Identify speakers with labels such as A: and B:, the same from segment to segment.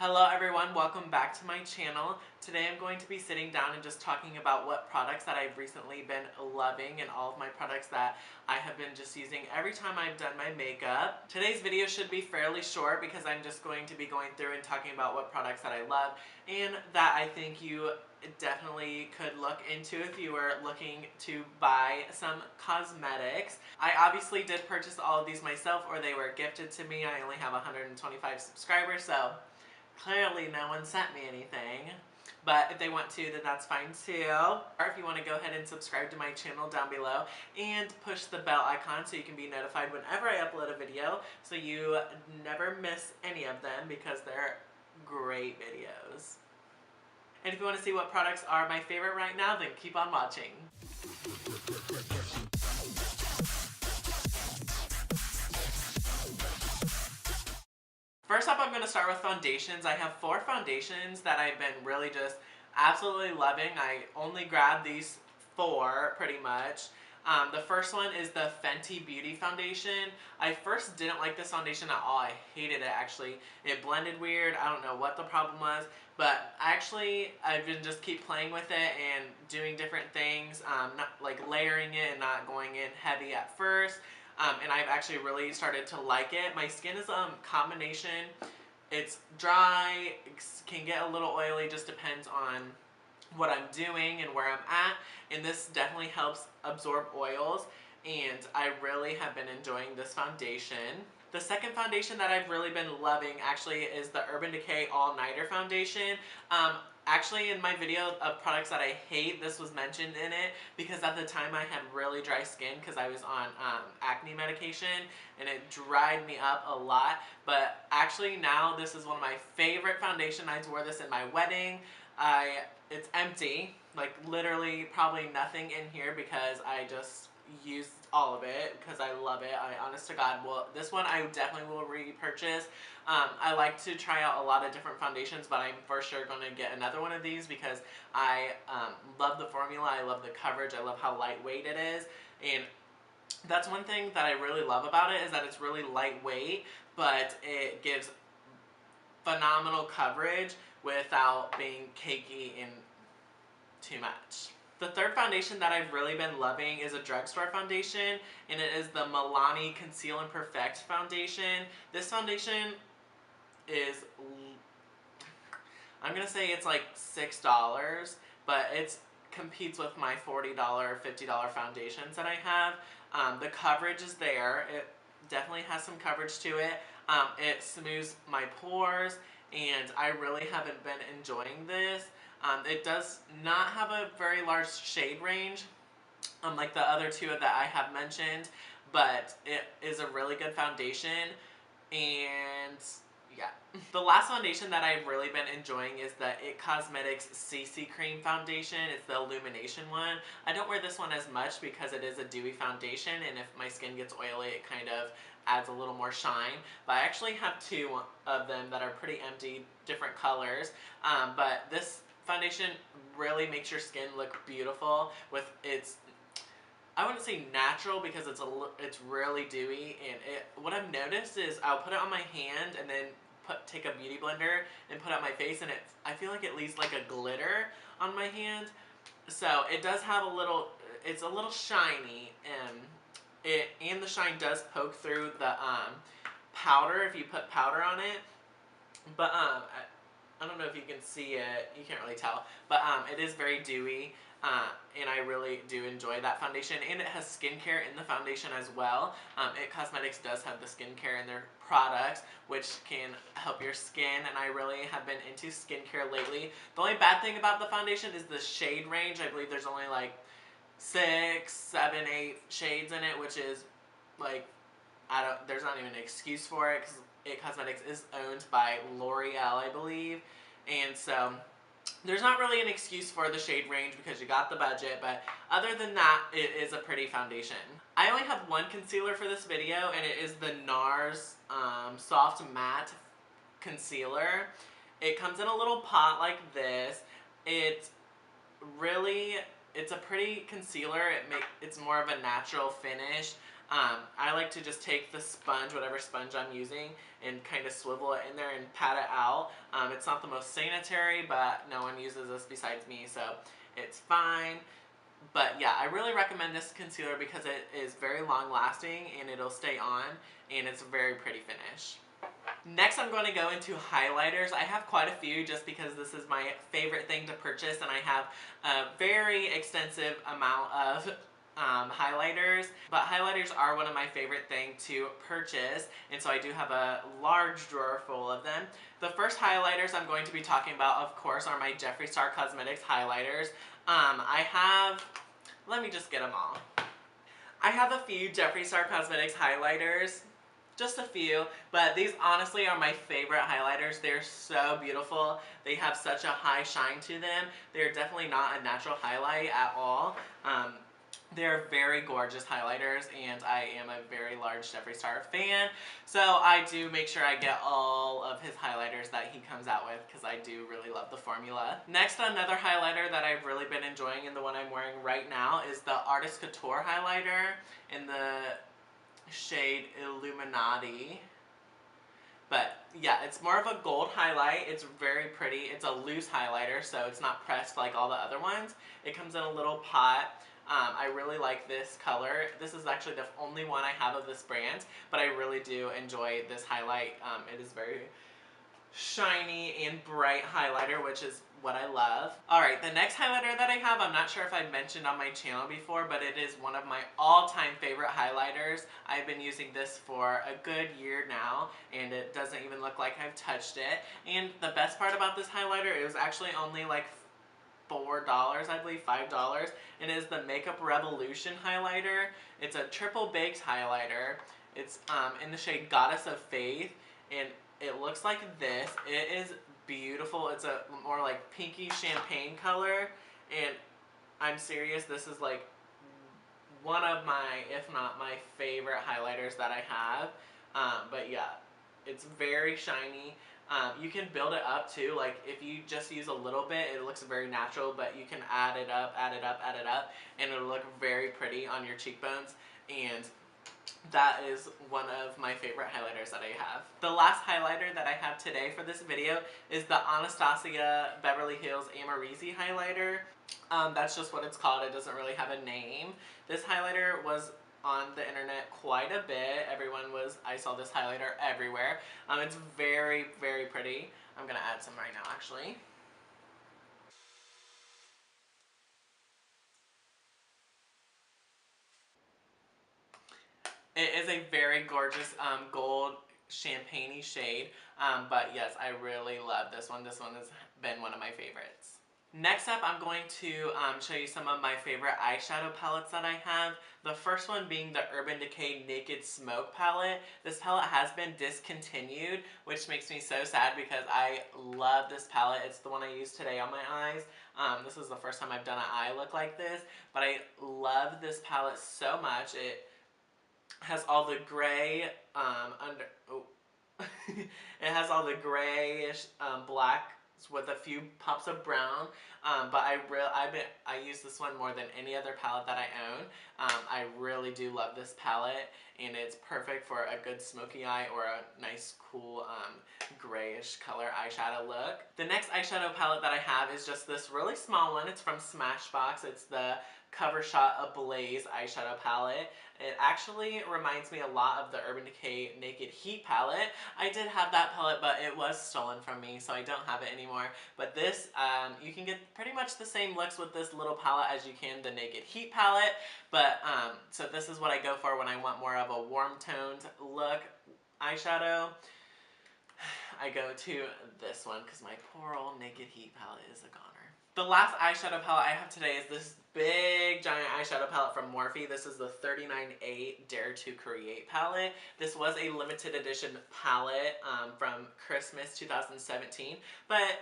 A: Hello everyone, welcome back to my channel. Today I'm going to be sitting down and just talking about what products that I've recently been loving and all of my products that I have been just using every time I've done my makeup. Today's video should be fairly short because I'm just going to be going through and talking about what products that I love and that I think you definitely could look into if you were looking to buy some cosmetics. I obviously did purchase all of these myself, or they were gifted to me. I only have 125 subscribers, so clearly no one sent me anything, but if they want to, then that's fine too. Or if you want to go ahead and subscribe to my channel down below and push the bell icon so you can be notified whenever I upload a video so you never miss any of them because they're great videos. And if you want to see what products are my favorite right now, then keep on watching. First up, I'm going to start with foundations. I have 4 foundations that I've been really just absolutely loving. I only grabbed these 4 pretty much. The first one is the Fenty Beauty Foundation. I first didn't like this foundation at all. I hated it actually. It blended weird. I don't know what the problem was. But actually, I've been just keep playing with it and doing different things. Not like layering it and not going in heavy at first. And I've actually really started to like it. My skin is a combination. It's dry, can get a little oily, just depends on what I'm doing and where I'm at. And this definitely helps absorb oils. And I really have been enjoying this foundation. The second foundation that I've really been loving actually is the Urban Decay All Nighter Foundation. Actually, in my video of products that I hate, this was mentioned in it because at the time I had really dry skin because I was on acne medication and it dried me up a lot. But actually now this is one of my favorite foundation. I wore this in my wedding. It's empty, like literally probably nothing in here because I just used all of it because I love it. Honest to God, well, this one I definitely will repurchase. I like to try out a lot of different foundations, but I'm for sure going to get another one of these because I love the formula, I love the coverage, I love how lightweight it is, and that's one thing that I really love about it is that it's really lightweight, but it gives phenomenal coverage without being cakey and too much. The third foundation that I've really been loving is a drugstore foundation, and it is the Milani Conceal and Perfect Foundation. This foundation is, I'm going to say it's like $6, but it competes with my $40, $50 foundations that I have. The coverage is there. It definitely has some coverage to it. It smooths my pores, and I really haven't been enjoying this. It does not have a very large shade range, like the other 2 that I have mentioned, but it is a really good foundation, and yeah. The last foundation that I've really been enjoying is the It Cosmetics CC Cream Foundation. It's the Illumination one. I don't wear this one as much because it is a dewy foundation, and if my skin gets oily, it kind of adds a little more shine. But I actually have 2 of them that are pretty empty, different colors. But this foundation really makes your skin look beautiful with its, I wouldn't say natural because it's really dewy, and what I've noticed is I'll put it on my hand and then take a beauty blender and put it on my face, and I feel like it leaves like a glitter on my hand. So it does have it's a little shiny, and the shine does poke through the powder if you put powder on it. But I don't know if you can see it, you can't really tell, but it is very dewy, and I really do enjoy that foundation, and it has skincare in the foundation as well. It Cosmetics does have the skincare in their products, which can help your skin, and I really have been into skincare lately. The only bad thing about the foundation is the shade range. I believe there's only like 6, 7, 8 shades in it, which is like, there's not even an excuse for it because It Cosmetics is owned by L'Oreal, I believe, and so there's not really an excuse for the shade range because you got the budget, but other than that, it is a pretty foundation. I only have one concealer for this video, and it is the NARS Soft Matte Concealer. It comes in a little pot like this. It's a pretty concealer. It's more of a natural finish. I like to just take the sponge, whatever sponge I'm using, and kind of swivel it in there and pat it out. It's not the most sanitary, but no one uses this besides me, so it's fine. But yeah, I really recommend this concealer because it is very long lasting and it'll stay on, and it's a very pretty finish. Next, I'm going to go into highlighters. I have quite a few just because this is my favorite thing to purchase, and I have a very extensive amount of highlighters. But highlighters are one of my favorite things to purchase, and so I do have a large drawer full of them. The first highlighters I'm going to be talking about, of course, are my Jeffree Star Cosmetics highlighters. I have, let me just get them all. I have a few Jeffree Star Cosmetics highlighters. Just a few, but these honestly are my favorite highlighters. They're so beautiful. They have such a high shine to them. They're definitely not a natural highlight at all. They're very gorgeous highlighters, and I am a very large Jeffree Star fan, so I do make sure I get all of his highlighters that he comes out with because I do really love the formula. Next, another highlighter that I've really been enjoying, and the one I'm wearing right now, is the Artist Couture highlighter in the shade Illuminati. But yeah, it's more of a gold highlight. It's very pretty. It's a loose highlighter, so it's not pressed like all the other ones. It comes in a little pot. I really like this color. This is actually the only one I have of this brand, but I really do enjoy this highlight. It is very shiny and bright highlighter, which is what I love. Alright, the next highlighter that I have, I'm not sure if I mentioned on my channel before, but it is one of my all-time favorite highlighters. I've been using this for a good year now, and it doesn't even look like I've touched it. And the best part about this highlighter, it was actually only like $4, I believe, $5, and it is the Makeup Revolution highlighter. It's a triple baked highlighter. It's in the shade Goddess of Faith, and it looks like this. It is beautiful. It's a more like pinky champagne color, and I'm serious, this is like one of my, if not my favorite highlighters that I have. But yeah, it's very shiny. You can build it up too. Like if you just use a little bit, it looks very natural, but you can add it up, add it up, add it up, and it'll look very pretty on your cheekbones. And that is one of my favorite highlighters that I have. The last highlighter that I have today for this video is the Anastasia Beverly Hills Amazing highlighter. That's just what it's called. It doesn't really have a name. This highlighter was on the internet quite a bit. I saw this highlighter everywhere. It's very, very pretty. I'm gonna add some right now, actually. It is a very gorgeous gold champagne-y shade, but yes, I really love this one. This one has been one of my favorites. Next up, I'm going to show you some of my favorite eyeshadow palettes that I have. The first one being the Urban Decay Naked Smoke palette. This palette has been discontinued, which makes me so sad because I love this palette. It's the one I used today on my eyes. This is the first time I've done an eye look like this, but I love this palette so much. It has all the gray it has all the grayish black with a few pops of brown, but I use this one more than any other palette that I own. I really do love this palette, and it's perfect for a good smoky eye or a nice cool grayish color eyeshadow look. The next eyeshadow palette that I have is just this really small one. It's from Smashbox. It's the Cover Shot Ablaze eyeshadow palette. It actually reminds me a lot of the Urban Decay Naked Heat palette. I did have that palette, but it was stolen from me, so I don't have it anymore. But this, you can get pretty much the same looks with this little palette as you can the Naked Heat palette. But, so this is what I go for when I want more of a warm-toned look eyeshadow. I go to this one because my poor old Naked Heat palette is a goner. The last eyeshadow palette I have today is this big giant eyeshadow palette from Morphe. This is the 39A Dare to Create palette. This was a limited edition palette from Christmas 2017, but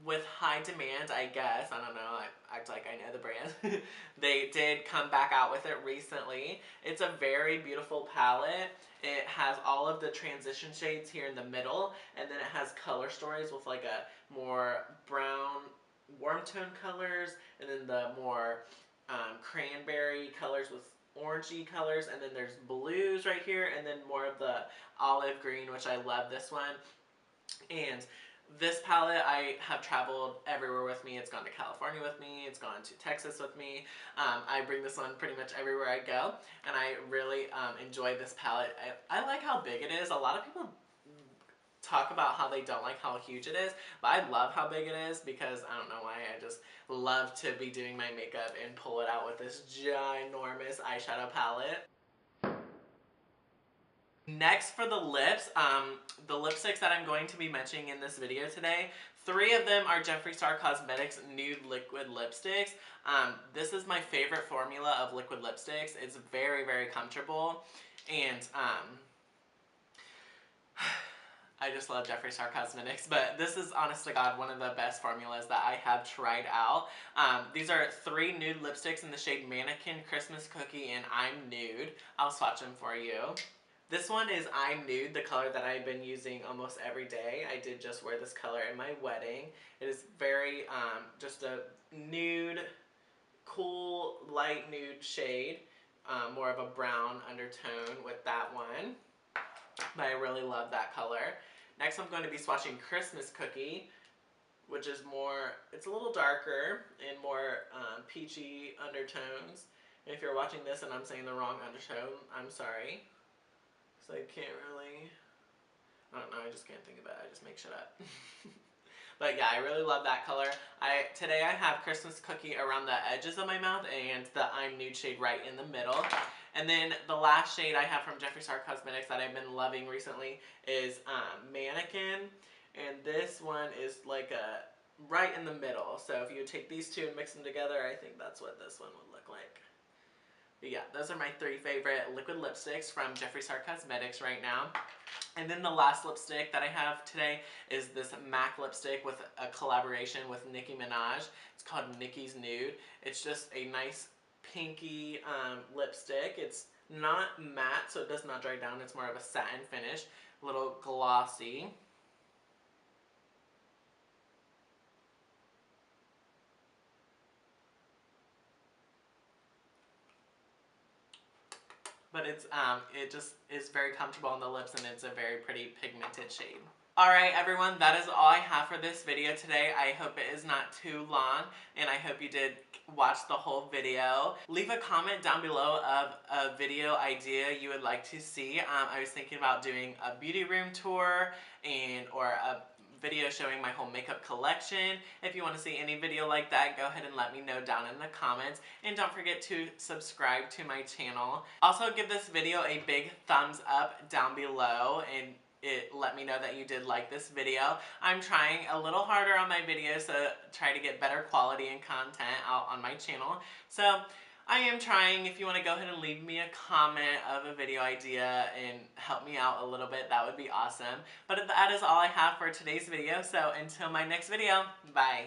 A: with high demand, I guess, I don't know, I act like I know the brand, they did come back out with it recently. It's a very beautiful palette. It has all of the transition shades here in the middle, and then it has color stories with like a more brown, warm tone colors, and then the more cranberry colors with orangey colors, and then there's blues right here, and then more of the olive green, which I love this one. And this palette, I have traveled everywhere with me. It's gone to California with me. It's gone to Texas with me. I bring this one pretty much everywhere I go, and I really enjoy this palette. I like how big it is. A lot of people talk about how they don't like how huge it is, but I love how big it is because I don't know why, I just love to be doing my makeup and pull it out with this ginormous eyeshadow palette. Next for the lips, the lipsticks that I'm going to be mentioning in this video today, 3 of them are Jeffree Star Cosmetics Nude Liquid Lipsticks. This is my favorite formula of liquid lipsticks. It's very, very comfortable, and I just love Jeffree Star Cosmetics, but this is, honest to God, one of the best formulas that I have tried out. These are 3 nude lipsticks in the shade Mannequin, Christmas Cookie, and I'm Nude. I'll swatch them for you. This one is I'm Nude, the color that I've been using almost every day. I did just wear this color in my wedding. It is very, just a nude, cool, light nude shade. More of a brown undertone with that one. But I really love that color. Next I'm going to be swatching Christmas Cookie, which is more, it's a little darker and more peachy undertones. And if you're watching this and I'm saying the wrong undertone, I'm sorry. So I can't really, I don't know, I just can't think of it. I just make shit up. But yeah, I really love that color. Today I have Christmas Cookie around the edges of my mouth and the I'm Nude shade right in the middle. And then the last shade I have from Jeffree Star Cosmetics that I've been loving recently is Mannequin. And this one is like right in the middle. So if you take these 2 and mix them together, I think that's what this one would look like. But yeah, those are my 3 favorite liquid lipsticks from Jeffree Star Cosmetics right now. And then the last lipstick that I have today is this MAC lipstick with a collaboration with Nicki Minaj. It's called Nicki's Nude. It's just a nice pinky lipstick. It's not matte, so it does not dry down. It's more of a satin finish, a little glossy. But it's it just is very comfortable on the lips, and it's a very pretty pigmented shade. Alright everyone, that is all I have for this video today. I hope it is not too long, and I hope you did watch the whole video. Leave a comment down below of a video idea you would like to see. I was thinking about doing a beauty room tour or a video showing my whole makeup collection. If you want to see any video like that, go ahead and let me know down in the comments. And don't forget to subscribe to my channel. Also, give this video a big thumbs up down below and let me know that you did like this video. I'm trying a little harder on my videos to try to get better quality and content out on my channel. So I am trying. If you want to go ahead and leave me a comment of a video idea and help me out a little bit, that would be awesome. But that is all I have for today's video. So until my next video, bye.